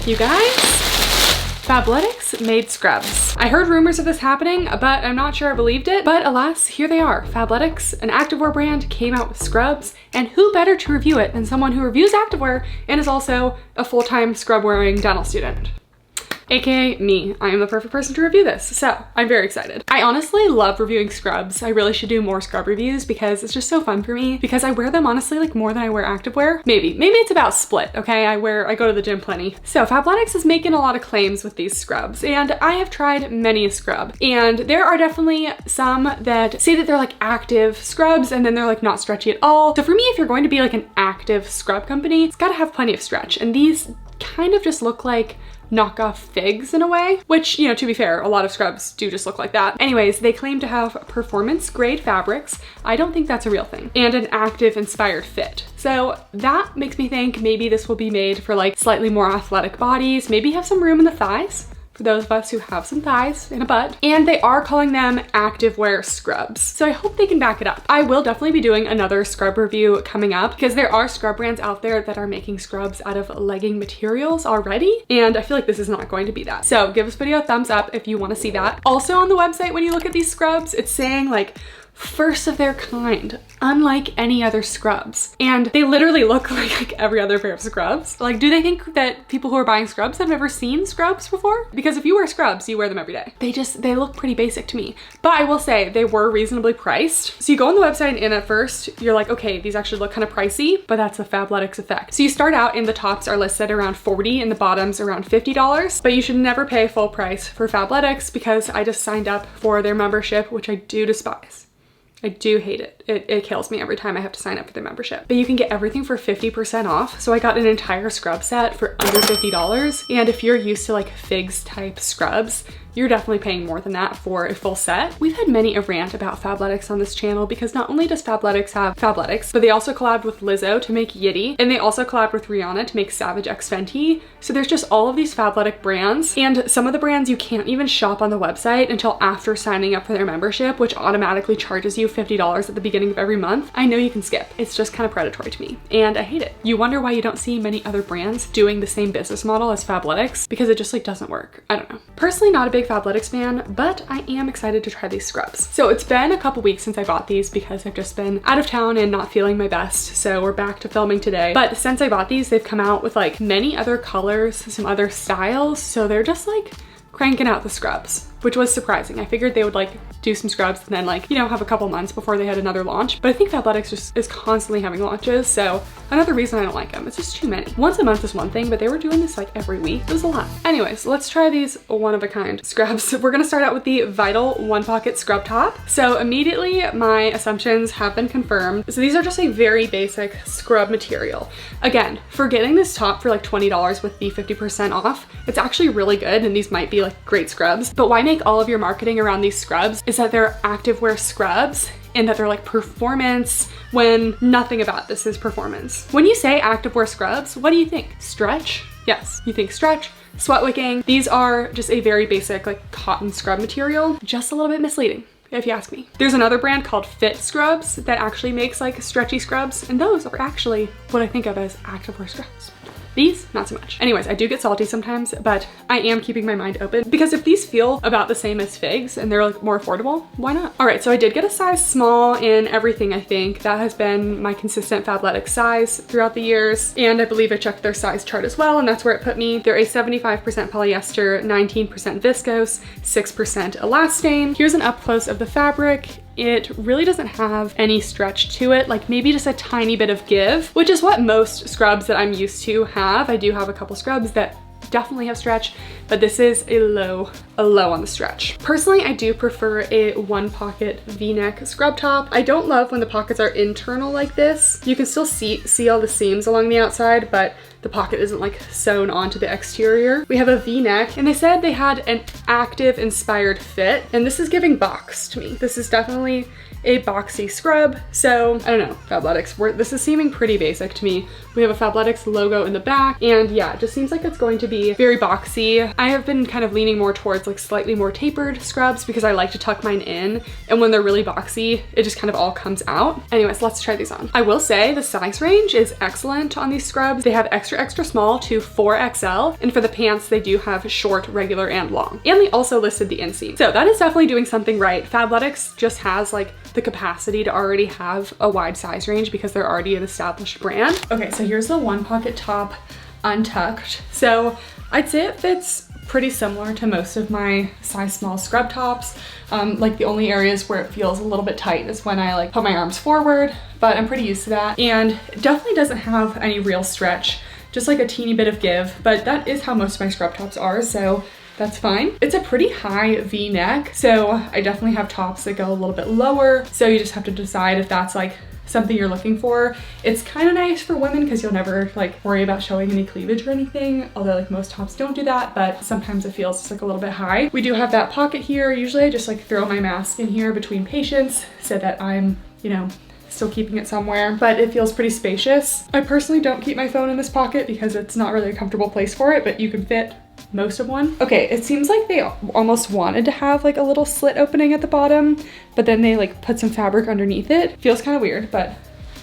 You guys, Fabletics made scrubs. I heard rumors of this happening, but I'm not sure I believed it. But alas, here they are. Fabletics, an activewear brand, came out with scrubs, and who better to review it than someone who reviews activewear and is also a full-time scrub-wearing dental student. AKA me. I am the perfect person to review this, so I'm very excited. I honestly love reviewing scrubs. I really should do more scrub reviews because it's just so fun for me, because I wear them honestly like more than I wear activewear. Maybe it's about split, okay? I go to the gym plenty. So Fabletics is making a lot of claims with these scrubs, and I have tried many a scrub, and there are definitely some that say that they're like active scrubs and then they're like not stretchy at all. So for me, if you're going to be like an active scrub company, it's gotta have plenty of stretch, and these kind of just look like knockoff figs in a way, which, you know, to be fair, a lot of scrubs do just look like that. Anyways, they claim to have performance grade fabrics. I don't think that's a real thing. And an active inspired fit. So that makes me think maybe this will be made for like slightly more athletic bodies, maybe have some room in the thighs, for those of us who have some thighs and a butt. And they are calling them activewear scrubs. So I hope they can back it up. I will definitely be doing another scrub review coming up because there are scrub brands out there that are making scrubs out of legging materials already. And I feel like this is not going to be that. So give this video a thumbs up if you want to see that. Also on the website, when you look at these scrubs, it's saying like, first of their kind, unlike any other scrubs. And they literally look like every other pair of scrubs. Like, do they think that people who are buying scrubs have never seen scrubs before? Because if you wear scrubs, you wear them every day. They look pretty basic to me. But I will say they were reasonably priced. So you go on the website and at first you're like, okay, these actually look kind of pricey, but that's the Fabletics effect. So you start out and the tops are listed around $40 and the bottoms around $50, but you should never pay full price for Fabletics because I just signed up for their membership, which I do despise. I do hate it. It kills me every time I have to sign up for the membership. But you can get everything for 50% off. So I got an entire scrub set for under $50. And if you're used to like figs type scrubs, you're definitely paying more than that for a full set. We've had many a rant about Fabletics on this channel because not only does Fabletics have Fabletics, but they also collabed with Lizzo to make Yitty, and they also collabed with Rihanna to make Savage X Fenty. So there's just all of these Fabletic brands, and some of the brands you can't even shop on the website until after signing up for their membership, which automatically charges you $50 at the beginning of every month. I know you can skip. It's just kind of predatory to me, and I hate it. You wonder why you don't see many other brands doing the same business model as Fabletics, because it just like doesn't work. I don't know. Personally, not a big Fabletics fan, but I am excited to try these scrubs. So it's been a couple weeks since I bought these because I've just been out of town and not feeling my best. So we're back to filming today. But since I bought these, they've come out with like many other colors, some other styles. So they're just like cranking out the scrubs, which was surprising. I figured they would like do some scrubs and then like, you know, have a couple months before they had another launch. But I think Fabletics just is constantly having launches. So another reason I don't like them, it's just too many. Once a month is one thing, but they were doing this like every week. It was a lot. Anyways, let's try these one-of-a-kind scrubs. We're gonna start out with the Vital One Pocket Scrub Top. So immediately my assumptions have been confirmed. So these are just a very basic scrub material. Again, for getting this top for like $20 with the 50% off, it's actually really good, and these might be like great scrubs. But why make all of your marketing around these scrubs is that they're activewear scrubs and that they're like performance, when nothing about this is performance. When you say activewear scrubs, what do you think? Stretch? Yes, you think stretch, sweat wicking. These are just a very basic like cotton scrub material, just a little bit misleading, if you ask me. There's another brand called Fit Scrubs that actually makes like stretchy scrubs, and those are actually what I think of as activewear scrubs. These, not so much. Anyways, I do get salty sometimes, but I am keeping my mind open because if these feel about the same as figs and they're like more affordable, why not? All right, so I did get a size small in everything, I think. That has been my consistent Fabletics size throughout the years. And I believe I checked their size chart as well, and that's where it put me. They're a 75% polyester, 19% viscose, 6% elastane. Here's an up close of the fabric. It really doesn't have any stretch to it, like maybe just a tiny bit of give, which is what most scrubs that I'm used to have. I do have a couple scrubs that definitely have stretch, but this is a low on the stretch. Personally, I do prefer a one pocket V-neck scrub top. I don't love when the pockets are internal like this. You can still see all the seams along the outside, but the pocket isn't like sewn onto the exterior. We have a V-neck, and they said they had an active inspired fit, and this is giving box to me. This is definitely a boxy scrub. So I don't know, Fabletics, this is seeming pretty basic to me. We have a Fabletics logo in the back, and yeah, it just seems like it's going to be very boxy. I have been kind of leaning more towards like slightly more tapered scrubs because I like to tuck mine in, and when they're really boxy, it just kind of all comes out. Anyways, let's try these on. I will say the size range is excellent on these scrubs. They have extra, extra small to 4XL, and for the pants, they do have short, regular, and long. And they also listed the inseam. So that is definitely doing something right. Fabletics just has like the capacity to already have a wide size range because they're already an established brand. Okay, so here's the one pocket top untucked. So I'd say it fits pretty similar to most of my size small scrub tops. Like the only areas where it feels a little bit tight is when I like put my arms forward, but I'm pretty used to that. And it definitely doesn't have any real stretch, just like a teeny bit of give, but that is how most of my scrub tops are, so that's fine. It's a pretty high V-neck, so I definitely have tops that go a little bit lower, so you just have to decide if that's like something you're looking for. It's kind of nice for women because you'll never like worry about showing any cleavage or anything, although like most tops don't do that, but sometimes it feels just like a little bit high. We do have that pocket here. Usually I just like throw my mask in here between patients so that I'm, you know, still keeping it somewhere, but it feels pretty spacious. I personally don't keep my phone in this pocket because it's not really a comfortable place for it, but you can fit most of one. Okay, it seems like they almost wanted to have like a little slit opening at the bottom, but then they like put some fabric underneath it. Feels kind of weird, but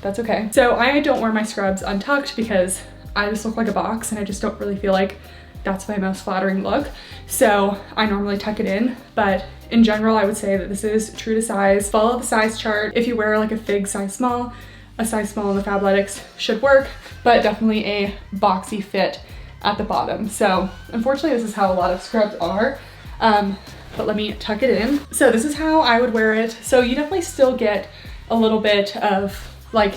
that's okay. So I don't wear my scrubs untucked because I just look like a box and I just don't really feel like that's my most flattering look. So I normally tuck it in, but in general, I would say that this is true to size. Follow the size chart. If you wear like a fig size small in the Fabletics should work, but definitely a boxy fit at the bottom. So unfortunately, this is how a lot of scrubs are, but let me tuck it in. So this is how I would wear it. So you definitely still get a little bit of like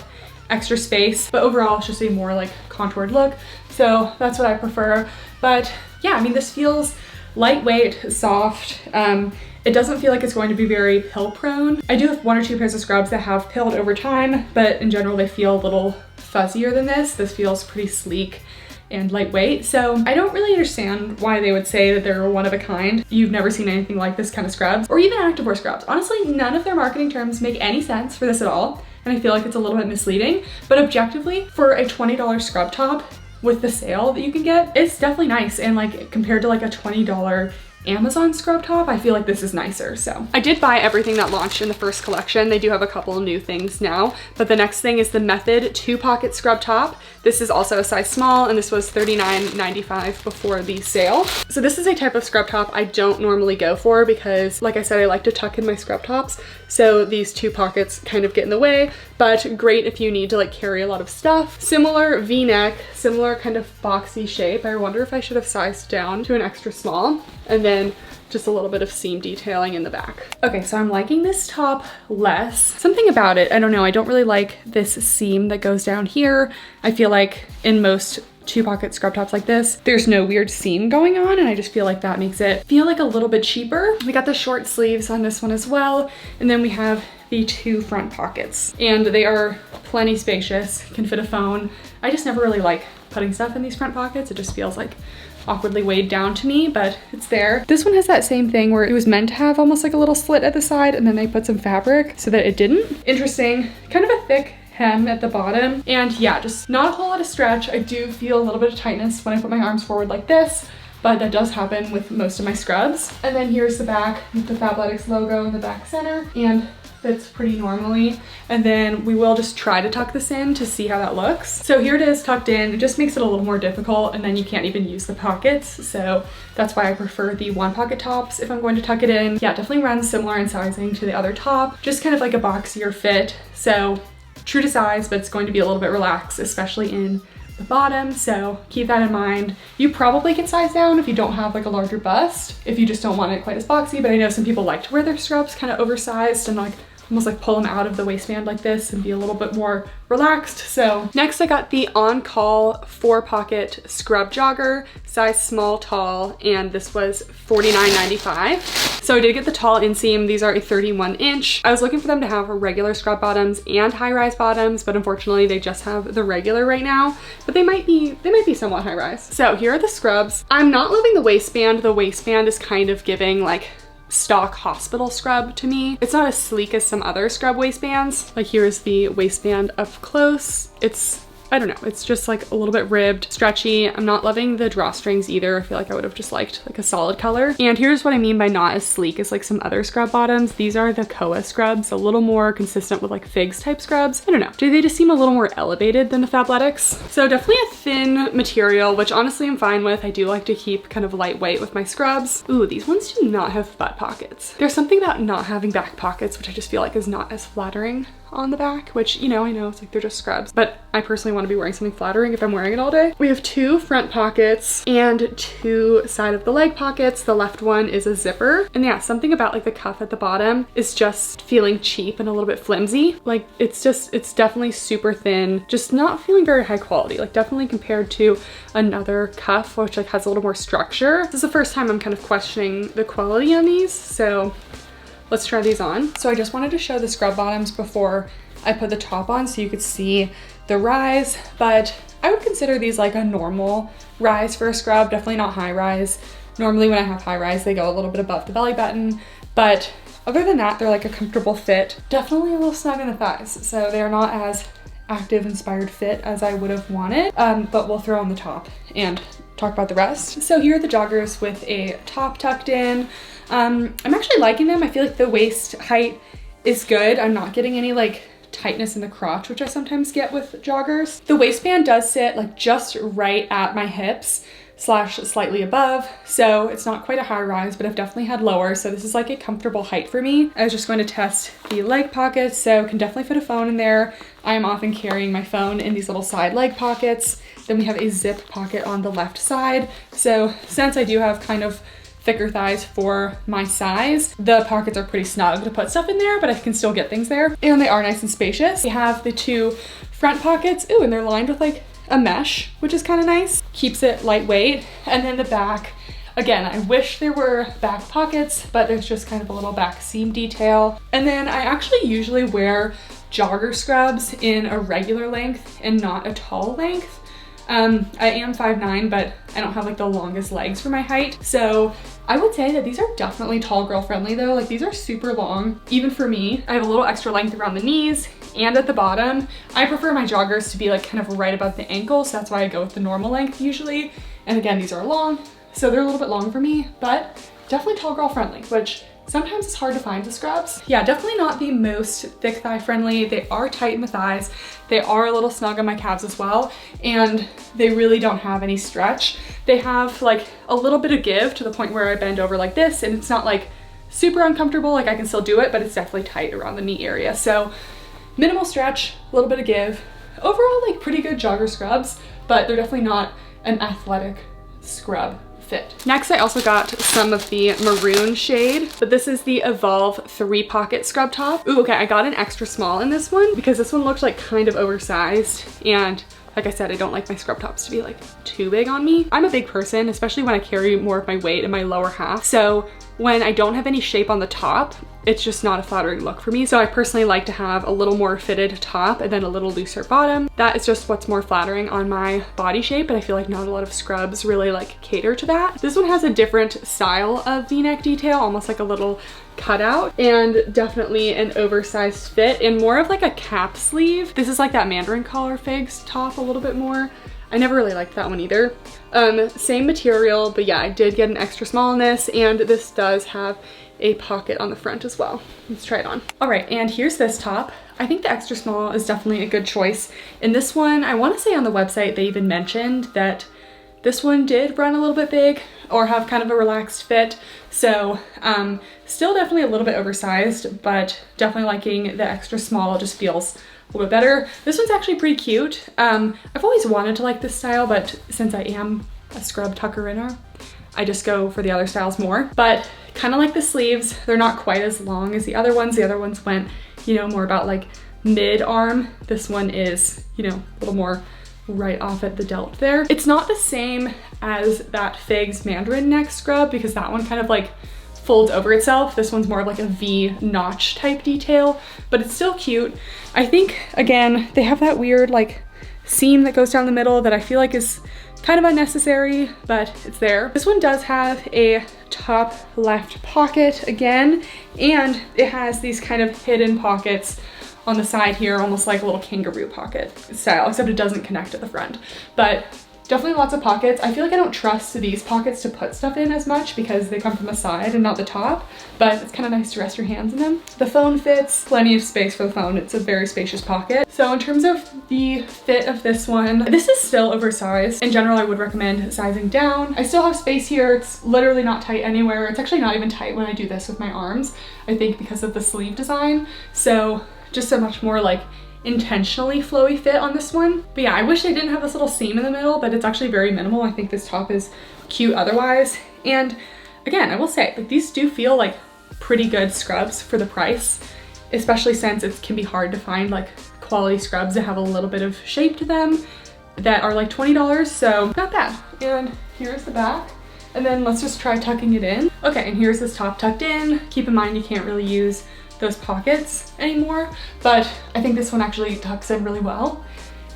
extra space, but overall it's just a more like contoured look. So that's what I prefer. But yeah, I mean, this feels lightweight, soft. It doesn't feel like it's going to be very pill prone. I do have one or two pairs of scrubs that have pilled over time, but in general, they feel a little fuzzier than this. This feels pretty sleek and lightweight. So I don't really understand why they would say that they're one of a kind. You've never seen anything like this kind of scrubs, or even activewear scrubs. Honestly, none of their marketing terms make any sense for this at all. And I feel like it's a little bit misleading, but objectively for a $20 scrub top with the sale that you can get, it's definitely nice. And like compared to like a $20 Amazon scrub top, I feel like this is nicer. So I did buy everything that launched in the first collection. They do have a couple new things now, but the next thing is the Method 2-pocket scrub top. This is also a size small, and this was $39.95 before the sale. So this is a type of scrub top I don't normally go for because, like I said, I like to tuck in my scrub tops. So these 2 pockets kind of get in the way, but great if you need to like carry a lot of stuff. Similar V-neck, similar kind of boxy shape. I wonder if I should have sized down to an extra small, and then just a little bit of seam detailing in the back. Okay, so I'm liking this top less. Something about it, I don't know, I don't really like this seam that goes down here. I feel like in most 2-pocket scrub tops like this, there's no weird seam going on, and I just feel like that makes it feel like a little bit cheaper. We got the short sleeves on this one as well, and then we have the 2 front pockets, and they are plenty spacious, can fit a phone. I just never really like putting stuff in these front pockets. It just feels like awkwardly weighed down to me, but it's there. This one has that same thing where it was meant to have almost like a little slit at the side, and then they put some fabric so that it didn't. Interesting, kind of a thick hem at the bottom, and yeah, just not a whole lot of stretch. I do feel a little bit of tightness when I put my arms forward like this, but that does happen with most of my scrubs. And then here's the back with the Fabletics logo in the back center, and fits pretty normally. And then we will just try to tuck this in to see how that looks. So here it is tucked in. It just makes it a little more difficult, and then you can't even use the pockets. So that's why I prefer the 1-pocket tops if I'm going to tuck it in. Yeah, definitely runs similar in sizing to the other top, just kind of like a boxier fit. So true to size, but it's going to be a little bit relaxed, especially in the bottom, so keep that in mind. You probably can size down if you don't have like a larger bust, if you just don't want it quite as boxy, but I know some people like to wear their scrubs kind of oversized and like almost like pull them out of the waistband like this and be a little bit more relaxed. So next I got the On Call 4-pocket scrub jogger, size small tall, and this was $49.95. So I did get the tall inseam. These are a 31-inch. I was looking for them to have regular scrub bottoms and high-rise bottoms, but unfortunately they just have the regular right now, but they might be somewhat high-rise. So here are the scrubs. I'm not loving the waistband. The waistband is kind of giving like stock hospital scrub to me. It's not as sleek as some other scrub waistbands. Like here's the waistband up close. It's, I don't know, it's just like a little bit ribbed, stretchy. I'm not loving the drawstrings either. I feel like I would have just liked like a solid color. And here's what I mean by not as sleek as like some other scrub bottoms. These are the Koa scrubs, a little more consistent with like figs type scrubs. I don't know, they just seem a little more elevated than the Fabletics. So definitely a thin material, which honestly I'm fine with. I do like to keep kind of lightweight with my scrubs. Ooh, these ones do not have butt pockets. There's something about not having back pockets, which I just feel like is not as flattering on the back, which, you know, I know it's like they're just scrubs, but I personally want to be wearing something flattering if I'm wearing it all day. We have 2 front pockets and 2 side of the leg pockets. The left one is a zipper. And yeah, something about like the cuff at the bottom is just feeling cheap and a little bit flimsy. Like it's definitely super thin, just not feeling very high quality, like definitely compared to another cuff, which like has a little more structure. This is the first time I'm kind of questioning the quality on these, so let's try these on. So I just wanted to show the scrub bottoms before I put the top on so you could see the rise, but I would consider these like a normal rise for a scrub, definitely not high rise. Normally when I have high rise, they go a little bit above the belly button, but other than that, they're like a comfortable fit. Definitely a little snug in the thighs, so they're not as active inspired fit as I would have wanted, but we'll throw on the top and talk about the rest. So here are the joggers with a top tucked in. I'm actually liking them. I feel like the waist height is good. I'm not getting any like tightness in the crotch, which I sometimes get with joggers. The waistband does sit like just right at my hips / slightly above, so it's not quite a high rise, but I've definitely had lower, so this is like a comfortable height for me. I was just going to test the leg pockets, so can definitely fit a phone in there. I am often carrying my phone in these little side leg pockets. Then we have a zip pocket on the left side, so since I do have kind of thicker thighs for my size, the pockets are pretty snug to put stuff in there, but I can still get things there, and they are nice and spacious. We have the 2 front pockets, ooh, and they're lined with like a mesh, which is kind of nice, keeps it lightweight. And then the back, again, I wish there were back pockets, but there's just kind of a little back seam detail. And then I actually usually wear jogger scrubs in a regular length and not a tall length. I am 5'9", but I don't have like the longest legs for my height. So I would say that these are definitely tall girl friendly though. Like these are super long, even for me. I have a little extra length around the knees and at the bottom. I prefer my joggers to be like kind of right above the ankles. So that's why I go with the normal length usually. And again, these are long, so they're a little bit long for me, but definitely tall girl friendly, which sometimes it's hard to find the scrubs. Yeah, definitely not the most thick thigh friendly. They are tight in the thighs. They are a little snug on my calves as well. And they really don't have any stretch. They have like a little bit of give to the point where I bend over like this, and it's not like super uncomfortable. Like I can still do it, but it's definitely tight around the knee area. So minimal stretch, a little bit of give. Overall, like pretty good jogger scrubs, but they're definitely not an athletic scrub fit. Next, I also got some of the maroon shade, but this is the Evolve 3-pocket scrub top. Ooh, okay, I got an extra small in this one because this one looked like kind of oversized, and like I said, I don't like my scrub tops to be like too big on me. I'm a big person, especially when I carry more of my weight in my lower half. So when I don't have any shape on the top, it's just not a flattering look for me. So I personally like to have a little more fitted top and then a little looser bottom. That is just what's more flattering on my body shape, but I feel like not a lot of scrubs really like cater to that. This one has a different style of V-neck detail, almost like a little cutout, and definitely an oversized fit and more of like a cap sleeve. This is like that Mandarin collar figs top a little bit more. I never really liked that one either. Same material, but yeah, I did get an extra small in this, and this does have a pocket on the front as well. Let's try it on. All right, and here's this top. I think the extra small is definitely a good choice. In this one, I want to say on the website they even mentioned that this one did run a little bit big or have kind of a relaxed fit. So still definitely a little bit oversized, but definitely liking the extra small. It just feels a little bit better. This one's actually pretty cute. I've always wanted to like this style, but since I am a scrub tucker-inner, I just go for the other styles more. But kind of like the sleeves, they're not quite as long as the other ones. The other ones went, you know, more about like mid-arm. This one is, you know, a little more right off at the delt there. It's not the same as that Figs Mandarin neck scrub because that one kind of like folds over itself. This one's more of like a V notch type detail, but it's still cute. I think, again, they have that weird like seam that goes down the middle that I feel like is Kind of unnecessary, but it's there. This one does have a top left pocket again, and it has these kind of hidden pockets on the side here, almost like a little kangaroo pocket style, except it doesn't connect at the front. But definitely lots of pockets. I feel like I don't trust these pockets to put stuff in as much because they come from the side and not the top, but it's kind of nice to rest your hands in them. The phone fits, plenty of space for the phone. It's a very spacious pocket. So in terms of the fit of this one, this is still oversized. In general, I would recommend sizing down. I still have space here. It's literally not tight anywhere. It's actually not even tight when I do this with my arms, I think because of the sleeve design. So just a much more like intentionally flowy fit on this one. But yeah, I wish I didn't have this little seam in the middle, but it's actually very minimal. I think this top is cute otherwise. And again, I will say, like, these do feel like pretty good scrubs for the price, especially since it can be hard to find like quality scrubs that have a little bit of shape to them that are like $20, so not bad. And here's the back. And then let's just try tucking it in. Okay, and here's this top tucked in. Keep in mind you can't really use those pockets anymore, but I think this one actually tucks in really well.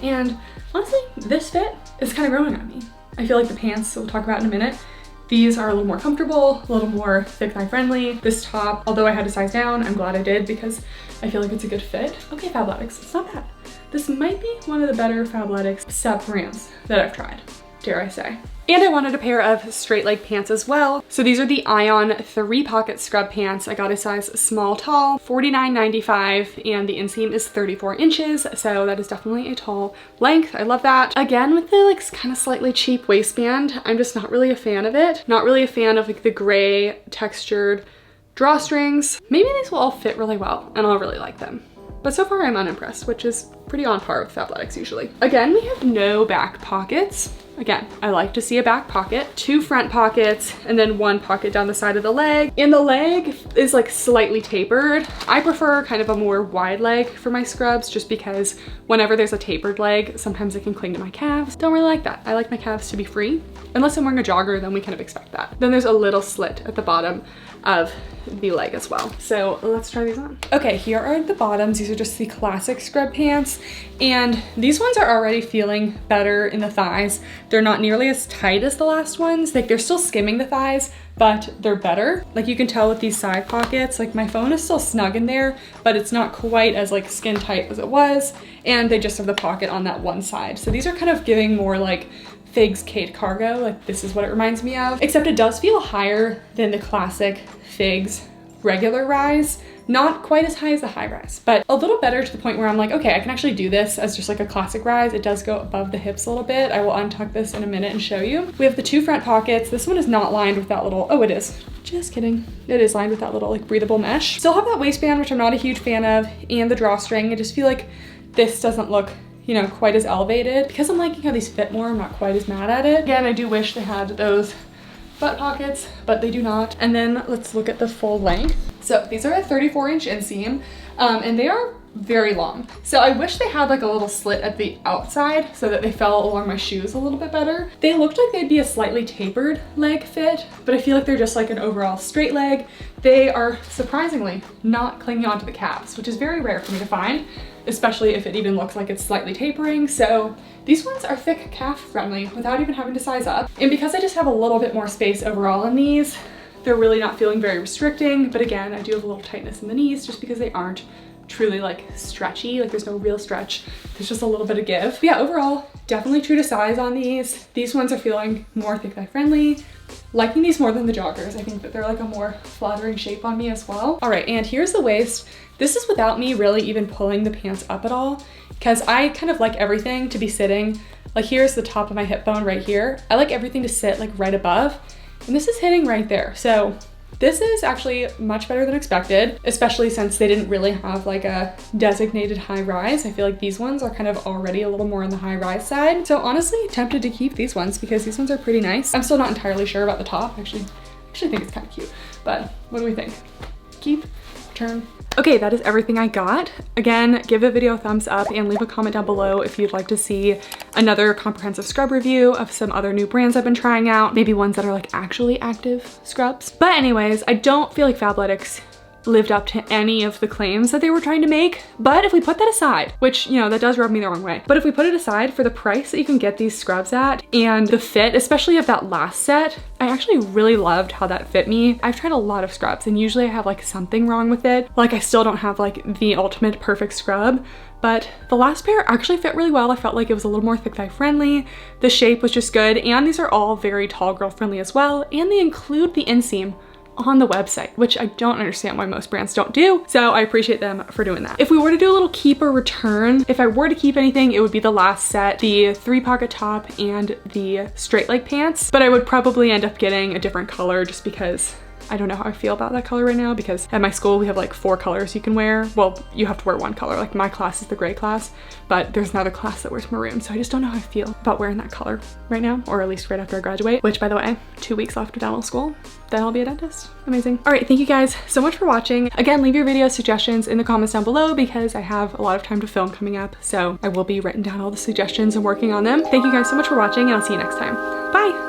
And honestly, this fit is kind of growing on me. I feel like the pants we'll talk about in a minute, these are a little more comfortable, a little more thick thigh friendly. This top, although I had to size down, I'm glad I did because I feel like it's a good fit. Okay, Fabletics, it's not bad. This might be one of the better Fabletics sub brands that I've tried, dare I say. And I wanted a pair of straight leg pants as well. So these are the Ion 3-pocket scrub pants. I got a size small tall, $49.95, and the inseam is 34 inches. So that is definitely a tall length. I love that. Again, with the like kind of slightly cheap waistband, I'm just not really a fan of it. Not really a fan of like the gray textured drawstrings. Maybe these will all fit really well and I'll really like them. But so far I'm unimpressed, which is pretty on par with Fabletics usually. Again, we have no back pockets. Again, I like to see a back pocket, 2 front pockets, and then 1 pocket down the side of the leg. And the leg is like slightly tapered. I prefer kind of a more wide leg for my scrubs just because whenever there's a tapered leg, sometimes it can cling to my calves. Don't really like that. I like my calves to be free. Unless I'm wearing a jogger, then we kind of expect that. Then there's a little slit at the bottom of the leg as well. So let's try these on. Okay, here are the bottoms. These are just the classic scrub pants. And these ones are already feeling better in the thighs. They're not nearly as tight as the last ones. Like they're still skimming the thighs, but they're better. Like you can tell with these side pockets, like my phone is still snug in there, but it's not quite as like skin tight as it was. And they just have the pocket on that one side. So these are kind of giving more like Figs Kate cargo, like this is what it reminds me of, except it does feel higher than the classic Figs regular rise. Not quite as high as the high rise, but a little better to the point where I'm like, okay, I can actually do this as just like a classic rise. It does go above the hips a little bit. I will untuck this in a minute and show you. We have the 2 front pockets. This one is not lined with that little, oh, it is. Just kidding. It is lined with that little like breathable mesh. Still have that waistband, which I'm not a huge fan of, and the drawstring. I just feel like this doesn't look, you know, quite as elevated. Because I'm liking how these fit more, I'm not quite as mad at it. Again, I do wish they had those butt pockets, but they do not. And then let's look at the full length. So these are a 34-inch inseam, and they are very long. So I wish they had like a little slit at the outside so that they fell along my shoes a little bit better. They looked like they'd be a slightly tapered leg fit, but I feel like they're just like an overall straight leg. They are surprisingly not clinging onto the calves, which is very rare for me to find, especially if it even looks like it's slightly tapering. So these ones are thick calf friendly without even having to size up. And because I just have a little bit more space overall in these, they're really not feeling very restricting. But again, I do have a little tightness in the knees just because they aren't truly like stretchy, like there's no real stretch, there's just a little bit of give. But yeah, overall, definitely true to size on these. These ones are feeling more thick thigh friendly. Liking these more than the joggers. I think that they're like a more flattering shape on me as well. All right, and here's the waist. This is without me really even pulling the pants up at all, because I kind of like everything to be sitting, like here's the top of my hip bone right here. I like everything to sit like right above, and this is hitting right there. So this is actually much better than expected, especially since they didn't really have like a designated high rise. I feel like these ones are kind of already a little more on the high rise side. So honestly, tempted to keep these ones because these ones are pretty nice. I'm still not entirely sure about the top. I actually think it's kind of cute, but what do we think? Keep, return. Okay, that is everything I got. Again, give the video a thumbs up and leave a comment down below if you'd like to see another comprehensive scrub review of some other new brands I've been trying out, maybe ones that are like actually active scrubs. But anyways, I don't feel like Fabletics lived up to any of the claims that they were trying to make. But if we put that aside, which, you know, that does rub me the wrong way, but if we put it aside, for the price that you can get these scrubs at and the fit, especially of that last set, I actually really loved how that fit me. I've tried a lot of scrubs and usually I have like something wrong with it. Like I still don't have like the ultimate perfect scrub, but the last pair actually fit really well. I felt like it was a little more thick thigh friendly. The shape was just good. And these are all very tall girl friendly as well. And they include the inseam on the website, which I don't understand why most brands don't do. So I appreciate them for doing that. If we were to do a little keep or return, if I were to keep anything, it would be the last set, the 3-pocket top and the straight leg pants, but I would probably end up getting a different color just because I don't know how I feel about that color right now, because at my school we have like 4 colors you can wear. Well, you have to wear 1 color. Like my class is the gray class, but there's another class that wears maroon. So I just don't know how I feel about wearing that color right now, or at least right after I graduate, which by the way, 2 weeks left of dental school, then I'll be a dentist. Amazing. All right, thank you guys so much for watching. Again, leave your video suggestions in the comments down below because I have a lot of time to film coming up. So I will be writing down all the suggestions and working on them. Thank you guys so much for watching and I'll see you next time. Bye.